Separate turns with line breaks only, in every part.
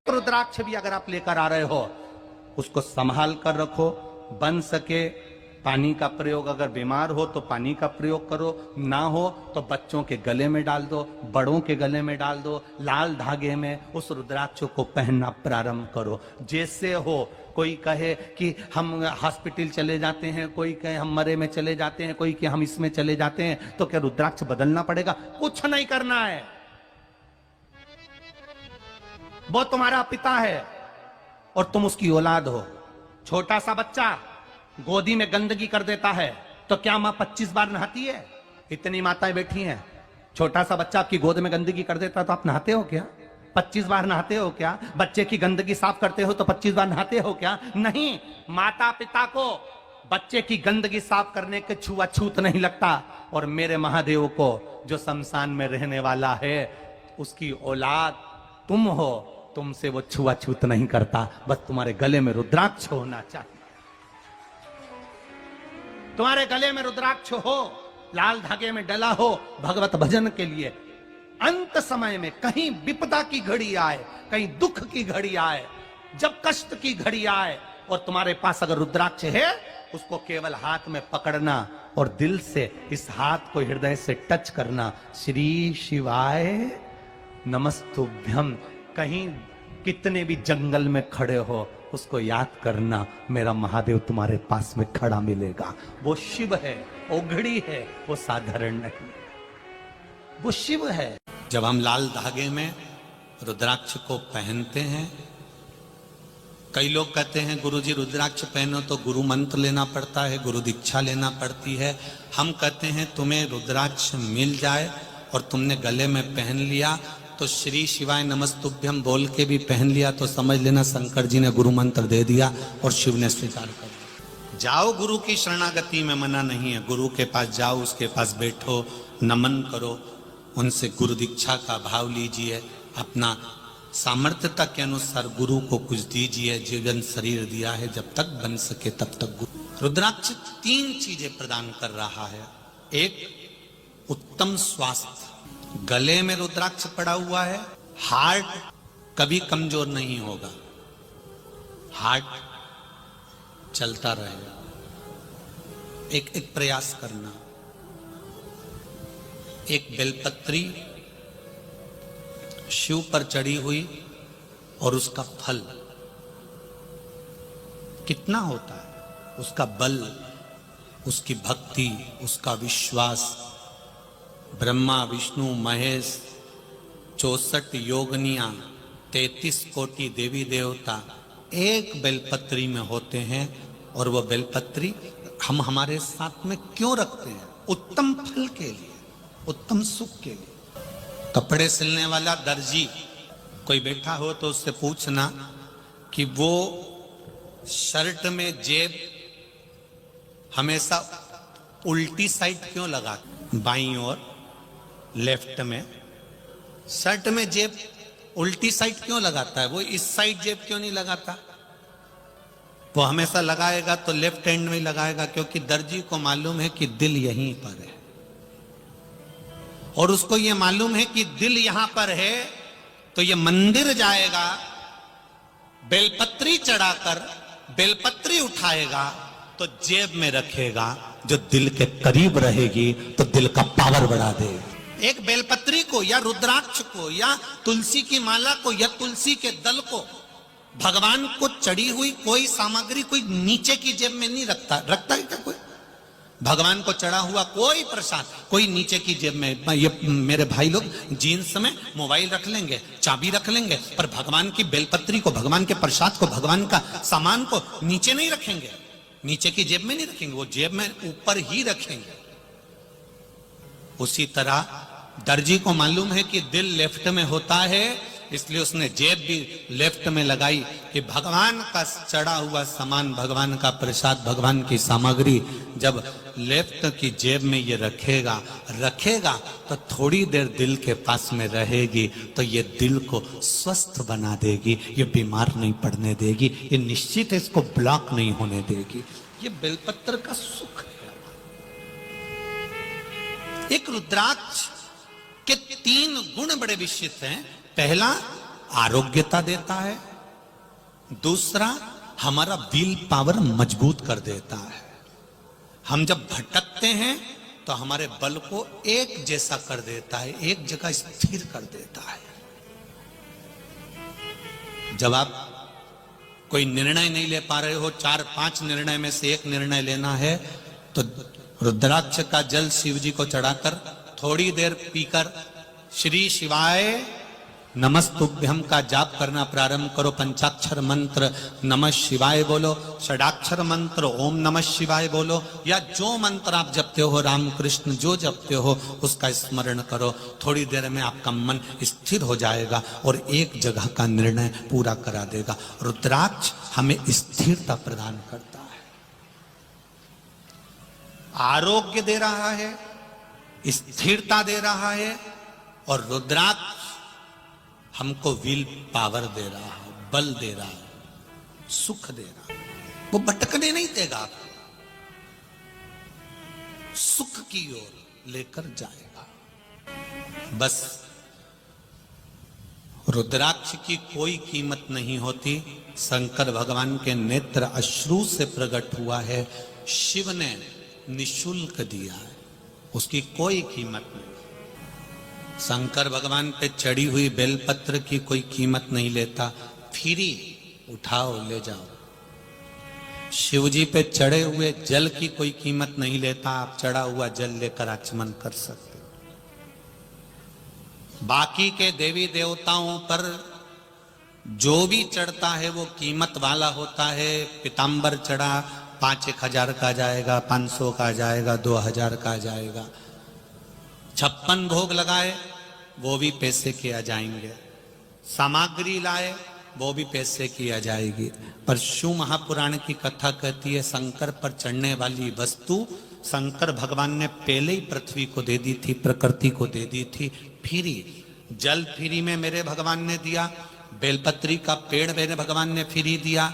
रुद्राक्ष भी अगर आप लेकर आ रहे हो उसको संभाल कर रखो, बन सके पानी का प्रयोग, अगर बीमार हो तो पानी का प्रयोग करो, ना हो तो बच्चों के गले में डाल दो, बड़ों के गले में डाल दो, लाल धागे में उस रुद्राक्ष को पहनना प्रारंभ करो। जैसे हो, कोई कहे कि हम हॉस्पिटल चले जाते हैं, कोई कहे हम मरे में चले जाते हैं, कोई कहे हम इसमें चले जाते हैं, तो क्या रुद्राक्ष बदलना पड़ेगा? कुछ नहीं करना है। वो तुम्हारा पिता है और तुम उसकी औलाद हो। छोटा सा बच्चा गोदी में गंदगी कर देता है तो क्या मां 25 बार नहाती है? इतनी माताएं बैठी हैं, छोटा सा बच्चा आपकी गोद में गंदगी कर देता है तो आप नहाते हो क्या? 25 बार नहाते हो क्या? बच्चे की गंदगी साफ करते हो तो 25 बार नहाते हो क्या? नहीं। माता पिता को बच्चे की गंदगी साफ करने के छुआछूत नहीं लगता, और मेरे महादेव को जो शमशान में रहने वाला है उसकी औलाद तुम हो, तुमसे वो छुआछूत नहीं करता। बस तुम्हारे गले में रुद्राक्ष होना चाहिए, तुम्हारे गले में रुद्राक्ष हो, लाल धागे में डला हो, भगवत भजन के लिए। अंत समय में कहीं विपदा की घड़ी आए, कहीं दुख की घड़ी आए, जब कष्ट की घड़ी आए और तुम्हारे पास अगर रुद्राक्ष है, उसको केवल हाथ में पकड़ना और दिल से इस हाथ को हृदय से टच करना, श्री शिवाय नमस्तुभ्यम। कहीं कितने भी जंगल में खड़े हो उसको याद करना, मेरा महादेव तुम्हारे पास में खड़ा मिलेगा। वो शिव है, ओघड़ी है, वो साधारण नहीं, वो शिव है। जब हम लाल धागे में रुद्राक्ष को पहनते हैं, कई लोग कहते हैं गुरुजी रुद्राक्ष पहनो तो गुरु मंत्र लेना पड़ता है, गुरु दीक्षा लेना पड़ती है। हम कहते हैं तुम्हें रुद्राक्ष मिल जाए और तुमने गले में पहन लिया तो श्री शिवाय नमस्तुभ्यम बोल के भी पहन लिया तो समझ लेना शंकर जी ने गुरु मंत्र दे दिया और शिव ने स्वीकार कर लिया। जाओ गुरु की शरणागति में, मना नहीं है। गुरु के पास जाओ, उसके पास बैठो, नमन करो, उनसे गुरु दीक्षा का भाव लीजिए, अपना सामर्थ्यता के अनुसार गुरु को कुछ दीजिए। जीवन शरीर दिया है, जब तक बन सके तब तक गुरु। रुद्राक्ष 3 चीजें प्रदान कर रहा है। एक, उत्तम स्वास्थ्य, गले में रुद्राक्ष पड़ा हुआ है, हार्ट कभी कमजोर नहीं होगा, हार्ट चलता रहेगा। एक प्रयास करना, एक बेलपत्री शिव पर चढ़ी हुई और उसका फल कितना होता है, उसका बल, उसकी भक्ति, उसका विश्वास। ब्रह्मा विष्णु महेश 64 योगनियां 33 कोटि देवी देवता एक बेलपत्री में होते हैं, और वह बेलपत्री हम हमारे साथ में क्यों रखते हैं? उत्तम फल के लिए, उत्तम सुख के लिए। कपड़े सिलने वाला दर्जी कोई बैठा हो तो उससे पूछना कि वो शर्ट में जेब हमेशा उल्टी साइड क्यों लगा, बाईं ओर लेफ्ट में। शर्ट में जेब उल्टी साइड क्यों लगाता है? वो इस साइड जेब क्यों नहीं लगाता? वो हमेशा लगाएगा तो लेफ्ट हैंड में लगाएगा, क्योंकि दर्जी को मालूम है कि दिल यहीं पर है, और उसको ये मालूम है कि दिल यहां पर है तो ये मंदिर जाएगा, बेलपत्री चढ़ाकर बेलपत्री उठाएगा तो जेब में रखेगा, जो दिल के करीब रहेगी तो दिल का पावर बढ़ा देगी। एक बेलपत्री को या रुद्राक्ष को या तुलसी की माला को या तुलसी के दल को, भगवान को चढ़ी हुई कोई सामग्री कोई नीचे की जेब में नहीं रखता। रखता है क्या कोई? भगवान को चढ़ा हुआ कोई प्रसाद कोई नीचे की जेब में। ये मेरे भाई लोग जीन्स में मोबाइल रख लेंगे, चाबी रख लेंगे, पर भगवान की बेलपत्री को, भगवान के प्रसाद को, भगवान का सामान को नीचे नहीं रखेंगे, नीचे की जेब में नहीं रखेंगे, वो जेब में ऊपर ही रखेंगे। उसी तरह दर्जी को मालूम है कि दिल लेफ्ट में होता है, इसलिए उसने जेब भी लेफ्ट में लगाई कि भगवान का चढ़ा हुआ सामान, भगवान का प्रसाद, भगवान की सामग्री जब लेफ्ट की जेब में ये रखेगा तो थोड़ी देर दिल के पास में रहेगी, तो ये दिल को स्वस्थ बना देगी, ये बीमार नहीं पड़ने देगी, ये निश्चित इसको ब्लॉक नहीं होने देगी। ये बेलपत्र का सुख है। एक रुद्राक्ष के 3 गुण बड़े विशिष्ट हैं। पहला, आरोग्यता देता है, दूसरा हमारा विल पावर मजबूत कर देता है। हम जब भटकते हैं तो हमारे बल को एक जैसा कर देता है, एक जगह स्थिर कर देता है। जब आप कोई निर्णय नहीं ले पा रहे हो, 4-5 निर्णय में से एक निर्णय लेना है, तो रुद्राक्ष का जल शिव जी को चढ़ाकर थोड़ी देर पीकर श्री शिवाय नमस्तुभ्यम का जाप करना प्रारंभ करो। पंचाक्षर मंत्र नमः शिवाय बोलो, षडाक्षर मंत्र ओम नमः शिवाय बोलो, या जो मंत्र आप जपते हो, राम कृष्ण जो जपते हो उसका स्मरण करो। थोड़ी देर में आपका मन स्थिर हो जाएगा और एक जगह का निर्णय पूरा करा देगा। रुद्राक्ष हमें स्थिरता प्रदान करता है, आरोग्य दे रहा है, स्थिरता दे रहा है, और रुद्राक्ष हमको विल पावर दे रहा है, बल दे रहा है, सुख दे रहा है। वो भटकने नहीं देगा आपको, सुख की ओर लेकर जाएगा। बस रुद्राक्ष की कोई कीमत नहीं होती। शंकर भगवान के नेत्र अश्रु से प्रकट हुआ है, शिव ने निशुल्क दिया है, उसकी कोई कीमत नहीं। शंकर भगवान पे चढ़ी हुई बेलपत्र की कोई कीमत नहीं लेता, फ्री उठाओ ले जाओ। शिव जी पे चढ़े हुए जल की कोई कीमत नहीं लेता, आप चढ़ा हुआ जल लेकर आचमन कर सकते। बाकी के देवी देवताओं पर जो भी चढ़ता है वो कीमत वाला होता है। पीतांबर चढ़ा 5-1 हजार का जाएगा, 500 का जाएगा, 2000 का जाएगा। 56 भोग लगाए वो भी पैसे किया जाएंगे, सामग्री लाए वो भी पैसे किया जाएगी। पर शिव महापुराण की कथा कहती है शंकर पर चढ़ने वाली वस्तु शंकर भगवान ने पहले ही पृथ्वी को दे दी थी, प्रकृति को दे दी थी फ्री। जल फ्री में मेरे भगवान ने दिया, बेलपत्री का पेड़ मेरे भगवान ने फ्री दिया,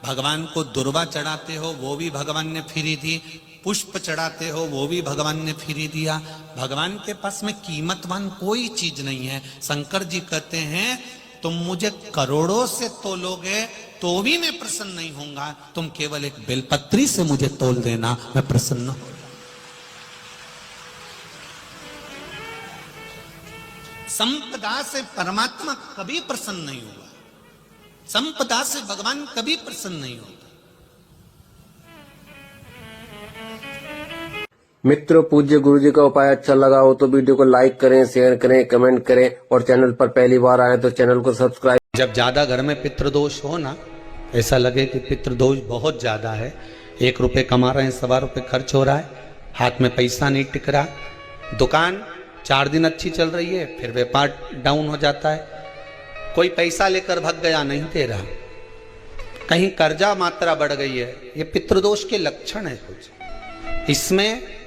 भगवान को दुर्वा चढ़ाते हो वो भी भगवान ने फ्री दी, पुष्प चढ़ाते हो वो भी भगवान ने फ्री दिया। भगवान के पास में कीमतवान कोई चीज नहीं है। शंकर जी कहते हैं तुम मुझे करोड़ों से तोलोगे तो भी मैं प्रसन्न नहीं होऊंगा, तुम केवल एक बेलपत्री से मुझे तोल देना, मैं प्रसन्न हो। संपदा से परमात्मा कभी प्रसन्न नहीं हुआ, संपदा से भगवान कभी प्रसन्न नहीं होता।
मित्रों, पूज्य गुरु जी का उपाय अच्छा लगा हो तो वीडियो को लाइक करें, शेयर करें, कमेंट करें, और चैनल पर पहली बार आए तो चैनल को सब्सक्राइब।
जब ज्यादा घर में पितृदोष हो ना, ऐसा लगे कि पितृदोष बहुत ज्यादा है, 1 रुपए कमा रहे हैं, 1.25 रुपए खर्च हो रहा है, हाथ में पैसा नहीं टिक रहा, दुकान 4 दिन अच्छी चल रही है फिर व्यापार डाउन हो जाता है, कोई पैसा लेकर भाग गया नहीं दे रहा, कहीं कर्जा मात्रा बढ़ गई है, ये पितृदोष के लक्षण है कुछ। इसमें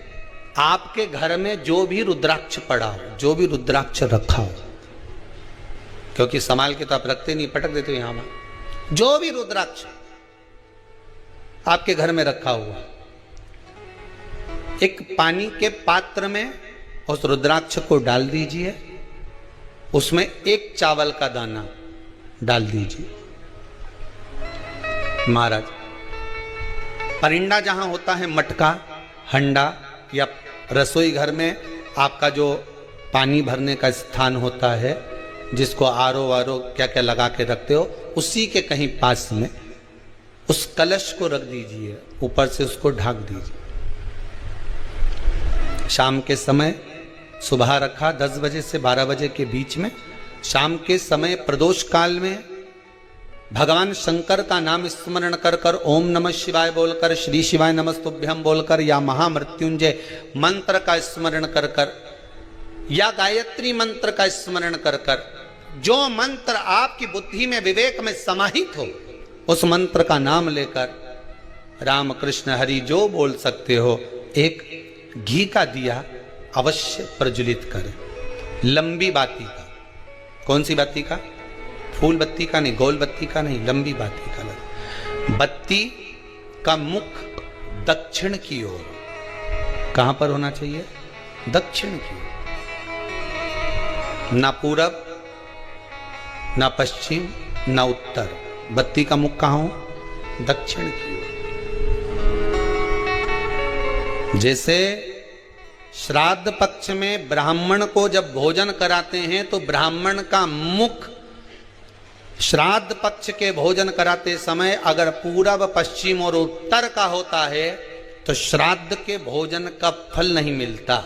आपके घर में जो भी रुद्राक्ष पड़ा हो, जो भी रुद्राक्ष रखा हो, क्योंकि संभाल के तो आप रखते नहीं, पटक देते हो यहां वहां, जो भी रुद्राक्ष आपके घर में रखा हुआ, एक पानी के पात्र में उस रुद्राक्ष को डाल दीजिए, उसमें 1 चावल का दाना डाल दीजिए। महाराज, परिंदा जहां होता है, मटका, हंडा या रसोई घर में आपका जो पानी भरने का स्थान होता है, जिसको आरो वारो क्या क्या लगा के रखते हो, उसी के कहीं पास में उस कलश को रख दीजिए, ऊपर से उसको ढक दीजिए। शाम के समय, सुबह रखा 10 बजे से 12 बजे के बीच में, शाम के समय प्रदोष काल में भगवान शंकर का नाम स्मरण कर कर ओम नमः शिवाय बोलकर, श्री शिवाय नमस्तुभ्यम बोलकर, या महामृत्युंजय मंत्र का स्मरण कर कर, या गायत्री मंत्र का स्मरण कर कर, जो मंत्र आपकी बुद्धि में, विवेक में समाहित हो, उस मंत्र का नाम लेकर राम कृष्ण हरि जो बोल सकते हो, एक घी का दिया अवश्य प्रज्वलित करें, लंबी बाती का। कौन सी बाती का? फूल बत्ती का नहीं, गोल बत्ती का नहीं, लंबी बाती का लगा। बत्ती का मुख दक्षिण की ओर, कहां पर होना चाहिए? दक्षिण की ओर, ना पूरब ना पश्चिम ना उत्तर। बत्ती का मुख कहाँ हो? दक्षिण की ओर। जैसे श्राद्ध पक्ष में ब्राह्मण को जब भोजन कराते हैं तो ब्राह्मण का मुख श्राद्ध पक्ष के भोजन कराते समय अगर पूरब, पश्चिम और उत्तर का होता है तो श्राद्ध के भोजन का फल नहीं मिलता।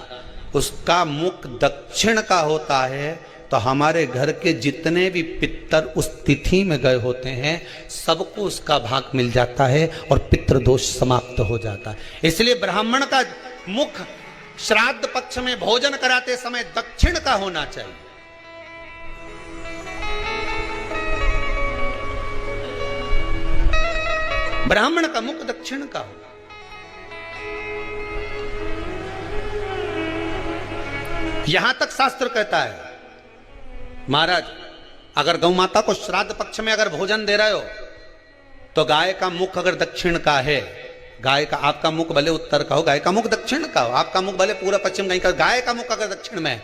उसका मुख दक्षिण का होता है तो हमारे घर के जितने भी पितर उस तिथि में गए होते हैं सबको उसका भाग मिल जाता है और पितृदोष समाप्त हो जाता है। इसलिए ब्राह्मण का मुख श्राद्ध पक्ष में भोजन कराते समय दक्षिण का होना चाहिए। ब्राह्मण का मुख दक्षिण का हो। यहां तक शास्त्र कहता है महाराज, अगर गौ माता को श्राद्ध पक्ष में अगर भोजन दे रहे हो तो गाय का मुख अगर दक्षिण का है, गाय का, आपका मुख भले उत्तर का हो, गाय का मुख दक्षिण का हो, आपका मुख भले पूरा पश्चिम नहीं का, गाय का मुख अगर दक्षिण में,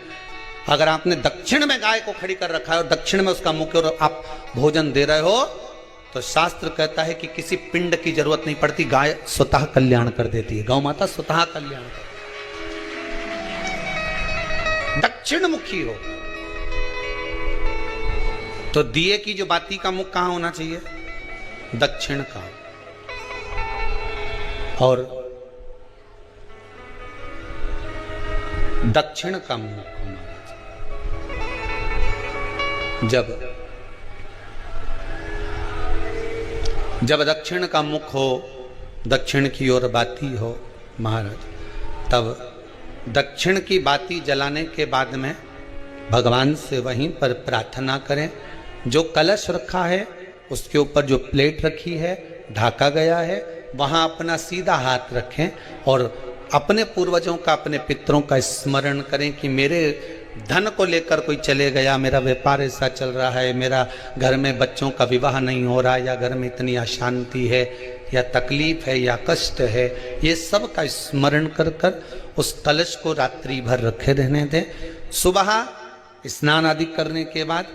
अगर आपने दक्षिण में गाय को खड़ी कर रखा है और दक्षिण में उसका मुख और आप भोजन दे रहे हो तो शास्त्र कहता है कि किसी पिंड की जरूरत नहीं पड़ती, गाय स्वतः कल्याण कर देती है। गौ माता स्वतः कल्याण कर, दक्षिण मुखी हो। तो दिए की जो बाती का मुख कहां होना चाहिए? दक्षिण का। और दक्षिण का मुख होना चाहिए। जब दक्षिण का मुख हो, दक्षिण की ओर बाती हो महाराज, तब दक्षिण की बाती जलाने के बाद में भगवान से वहीं पर प्रार्थना करें। जो कलश रखा है उसके ऊपर जो प्लेट रखी है, ढाका गया है, वहां अपना सीधा हाथ रखें और अपने पूर्वजों का, अपने पितरों का स्मरण करें कि मेरे धन को लेकर कोई चले गया, मेरा व्यापार ऐसा चल रहा है, मेरा घर में बच्चों का विवाह नहीं हो रहा, या घर में इतनी अशांति है या तकलीफ है या कष्ट है, ये सब का स्मरण कर कर उस कलश को रात्रि भर रखे रहने दें। सुबह स्नान आदि करने के बाद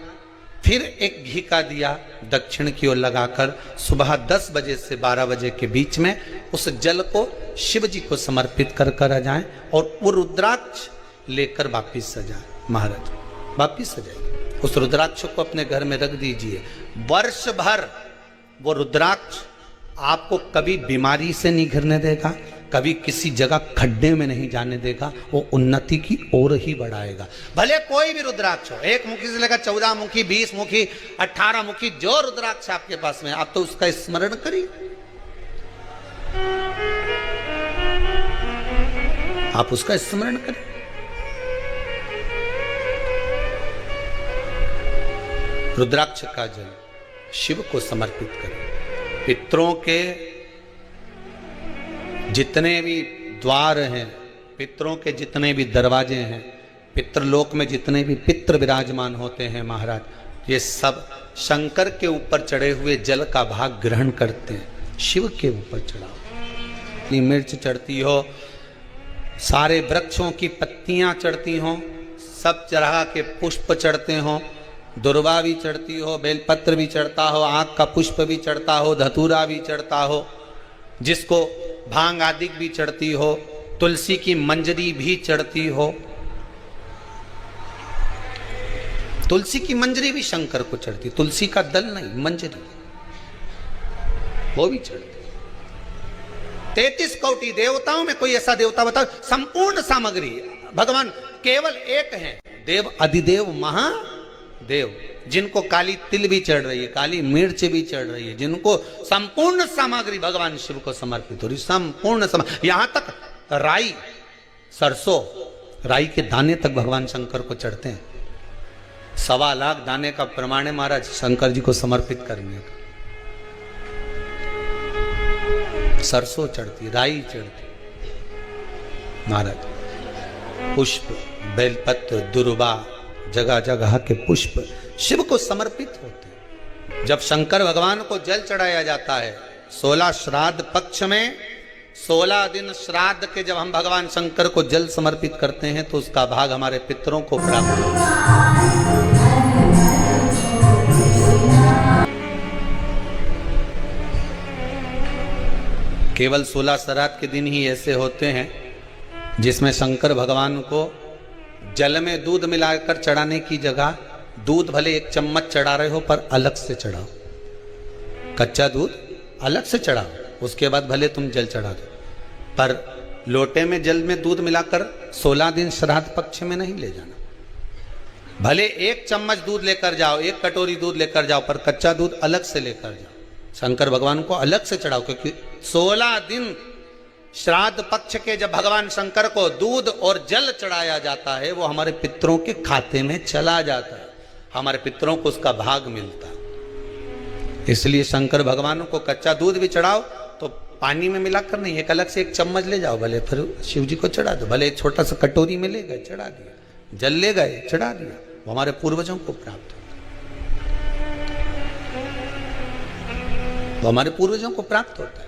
फिर एक घी का दिया दक्षिण की ओर लगाकर सुबह 10 बजे से 12 बजे के बीच में उस जल को शिव जी को समर्पित कर कर आ जाएं और वो रुद्राक्ष लेकर वापिस सजाएं। महाराज वापिस सजाइए, उस रुद्राक्ष को अपने घर में रख दीजिए। वर्ष भर वो रुद्राक्ष आपको कभी बीमारी से नहीं घिरने देगा, कभी किसी जगह खड्डे में नहीं जाने देगा, वो उन्नति की ओर ही बढ़ाएगा। भले कोई भी रुद्राक्ष हो, 1 मुखी से लेकर 14 मुखी, 20 मुखी, 18 मुखी, जो रुद्राक्ष आपके पास में, आप तो उसका स्मरण करिए, आप उसका स्मरण करें। रुद्राक्ष का जल शिव को समर्पित करें। पितरों के जितने भी द्वार हैं, पितरों के जितने भी दरवाजे हैं, पितृलोक में जितने भी पितृ विराजमान होते हैं महाराज, ये सब शंकर के ऊपर चढ़े हुए जल का भाग ग्रहण करते हैं। शिव के ऊपर चढ़ाओ, मिर्च चढ़ती हो, सारे वृक्षों की पत्तियां चढ़ती हो, सब तरह के पुष्प चढ़ते हो, दुर्वा भी चढ़ती हो, बेलपत्र भी चढ़ता हो, आँख का पुष्प भी चढ़ता हो, धतूरा भी चढ़ता हो, जिसको भांग आदि भी चढ़ती हो, तुलसी की मंजरी भी चढ़ती हो। तुलसी की मंजरी भी शंकर को चढ़ती, तुलसी का दल नहीं, मंजरी वो भी चढ़ती। 33 कोटि देवताओं में कोई ऐसा देवता बताओ, संपूर्ण सामग्री भगवान केवल एक है, देव अधिदेव महादेव, जिनको काली तिल भी चढ़ रही है, काली मिर्च भी चढ़ रही है, जिनको संपूर्ण सामग्री भगवान शिव को समर्पित हो रही, संपूर्ण यहां तक राई, सरसों, राई के दाने तक भगवान शंकर को चढ़ते हैं। 1.25 लाख दाने का प्रमाण है महाराज शंकर जी को समर्पित करने का। सरसों चढ़ती, राई चढ़ती महाराज, पुष्प, बेलपत्र, दुर्वा, जगह जगह के पुष्प शिव को समर्पित होते हैं। जब शंकर भगवान को जल चढ़ाया जाता है 16 श्राद्ध पक्ष में, 16 दिन श्राद्ध के जब हम भगवान शंकर को जल समर्पित करते हैं तो उसका भाग हमारे पितरों को प्राप्त होता है। केवल 16 श्राद्ध के दिन ही ऐसे होते हैं जिसमें शंकर भगवान को जल में दूध मिलाकर चढ़ाने की जगह दूध भले 1 चम्मच चढ़ा रहे हो पर अलग से चढ़ाओ, कच्चा दूध अलग से चढ़ाओ, उसके बाद भले तुम जल चढ़ा दो, पर लोटे में जल में दूध मिलाकर 16 दिन श्राद्ध पक्ष में नहीं ले जाना। भले 1 चम्मच दूध लेकर जाओ, 1 कटोरी दूध लेकर जाओ, पर कच्चा दूध अलग से लेकर जाओ, शंकर भगवान को अलग से चढ़ाओ, क्योंकि 16 दिन श्राद्ध पक्ष के जब भगवान शंकर को दूध और जल चढ़ाया जाता है वो हमारे पितरों के खाते में चला जाता है, हमारे पितरों को उसका भाग मिलता है। इसलिए शंकर भगवान को कच्चा दूध भी चढ़ाओ तो पानी में मिलाकर नहीं, एक अलग से 1 चम्मच ले जाओ, भले फिर शिव जी को चढ़ा दो, भले एक छोटा सा कटोरी में ले गए चढ़ा दिया, जल ले गए चढ़ा दिया, वो हमारे पूर्वजों को प्राप्त होता है, वो हमारे पूर्वजों को प्राप्त होता है।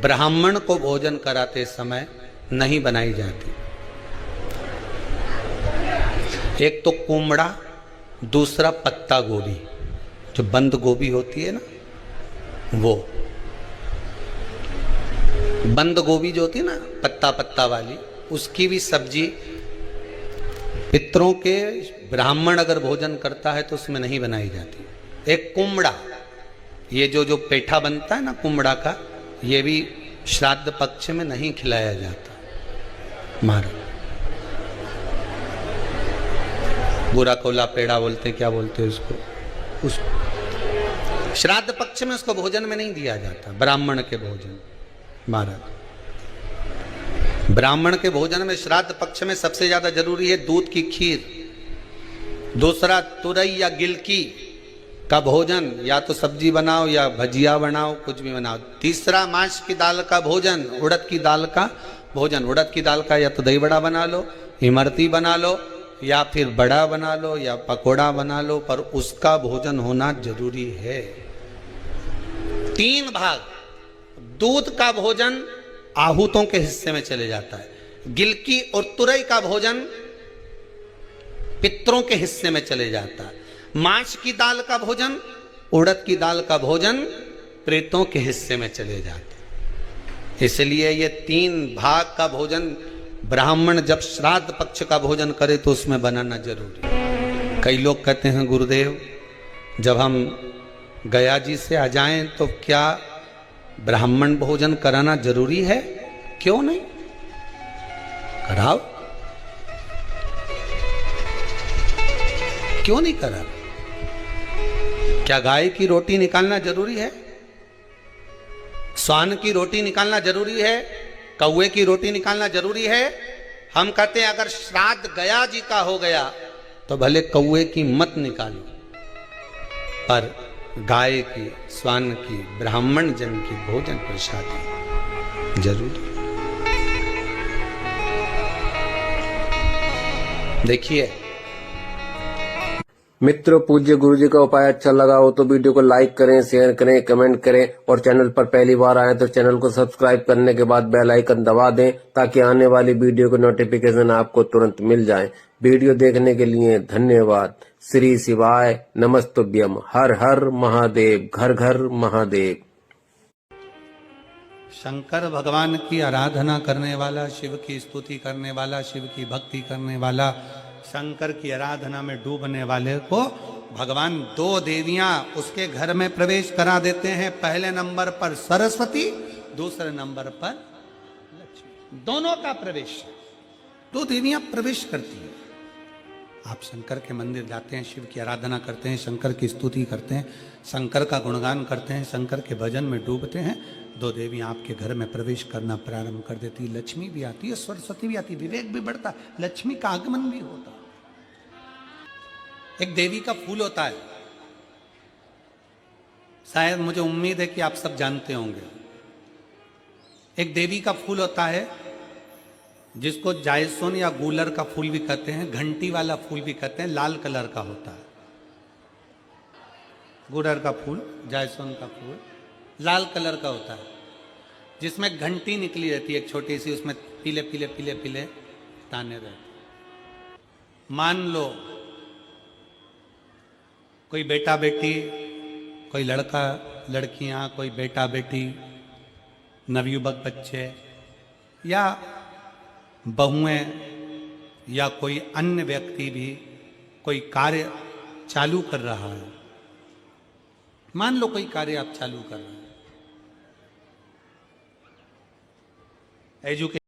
ब्राह्मण को भोजन कराते समय नहीं बनाई जाती, एक तो कुमड़ा, दूसरा पत्ता गोभी, जो बंद गोभी होती है ना, वो बंद गोभी जो होती है ना पत्ता पत्ता वाली, उसकी भी सब्जी पितरों के ब्राह्मण अगर भोजन करता है तो उसमें नहीं बनाई जाती। एक कुमड़ा, ये जो पेठा बनता है ना कुमड़ा का, ये भी श्राद्ध पक्ष में नहीं खिलाया जाता। मारो बुरा कोला पेड़ा बोलते, क्या बोलते हैं उसको, उस श्राद्ध पक्ष में उसको भोजन में नहीं दिया जाता, ब्राह्मण के भोजन। महाराज ब्राह्मण के भोजन में श्राद्ध पक्ष में सबसे ज्यादा जरूरी है दूध की खीर, दूसरा तुरई या गिलकी का भोजन, या तो सब्जी बनाओ या भजिया बनाओ, कुछ भी बनाओ, तीसरा मांस की दाल का भोजन, उड़द की दाल का भोजन, उड़द की दाल का या तो दही बड़ा बना लो, इमरती बना लो, या फिर बड़ा बना लो, या पकोड़ा बना लो, पर उसका भोजन होना जरूरी है। 3 भाग दूध का भोजन आहूतों के हिस्से में चले जाता है, गिलकी और तुरई का भोजन पितरों के हिस्से में चले जाता है, मांस की दाल का भोजन, उड़द की दाल का भोजन प्रेतों के हिस्से में चले जाता है। इसलिए ये 3 भाग का भोजन ब्राह्मण जब श्राद्ध पक्ष का भोजन करे तो उसमें बनाना जरूरी है। कई लोग कहते हैं गुरुदेव जब हम गया जी से आ जाएं तो क्या ब्राह्मण भोजन कराना जरूरी है? क्यों नहीं, कराओ, क्यों नहीं करा? क्या गाय की रोटी निकालना जरूरी है? स्वान की रोटी निकालना जरूरी है? कौवे की रोटी निकालना जरूरी है? हम कहते हैं अगर श्राद्ध गया जी का हो गया तो भले कौवे की मत निकालो, पर गाय की, स्वान की, ब्राह्मण जन की भोजन प्रसादी जरूर। देखिए
मित्रों, पूज्य गुरु जी का उपाय अच्छा लगा हो तो वीडियो को लाइक करें, शेयर करें, कमेंट करें और चैनल पर पहली बार आए तो चैनल को सब्सक्राइब करने के बाद बेल आइकन दबा दें ताकि आने वाली वीडियो की नोटिफिकेशन आपको तुरंत मिल जाए। वीडियो देखने के लिए धन्यवाद। श्री शिवाय नमस्तुभ्यम। हर हर महादेव, घर घर महादेव।
शंकर भगवान की आराधना करने वाला, शिव की स्तुति करने वाला, शिव की भक्ति करने वाला, शंकर की आराधना में डूबने वाले को भगवान 2 देवियां उसके घर में प्रवेश करा देते हैं। पहले नंबर पर सरस्वती, दूसरे नंबर पर लक्ष्मी, दोनों का प्रवेश, 2 देवियां प्रवेश करती हैं। आप शंकर के मंदिर जाते हैं, शिव की आराधना करते हैं, शंकर की स्तुति करते हैं, शंकर का गुणगान करते हैं, शंकर के भजन में डूबते हैं, 2 देवियां आपके घर में प्रवेश करना प्रारंभ कर देती। लक्ष्मी भी आती है, सरस्वती भी आती है, विवेक भी बढ़ता, लक्ष्मी का आगमन भी होता। एक देवी का फूल होता है, शायद मुझे उम्मीद है कि आप सब जानते होंगे। एक देवी का फूल होता है जिसको जायसोन या गूलर का फूल भी कहते हैं, घंटी वाला फूल भी कहते हैं, लाल कलर का होता है। गूलर का फूल, जायसोन का फूल लाल कलर का होता है, जिसमें घंटी निकली रहती है एक छोटी सी, उसमें पीले पीले पीले पीले ताने रहते। मान लो कोई बेटा बेटी, कोई लड़का लड़कियां, कोई बेटा बेटी नवयुवक बच्चे या बहुएं या कोई अन्य व्यक्ति भी कोई कार्य चालू कर रहा है, मान लो कोई कार्य आप चालू कर रहे हैं, एजुकेशन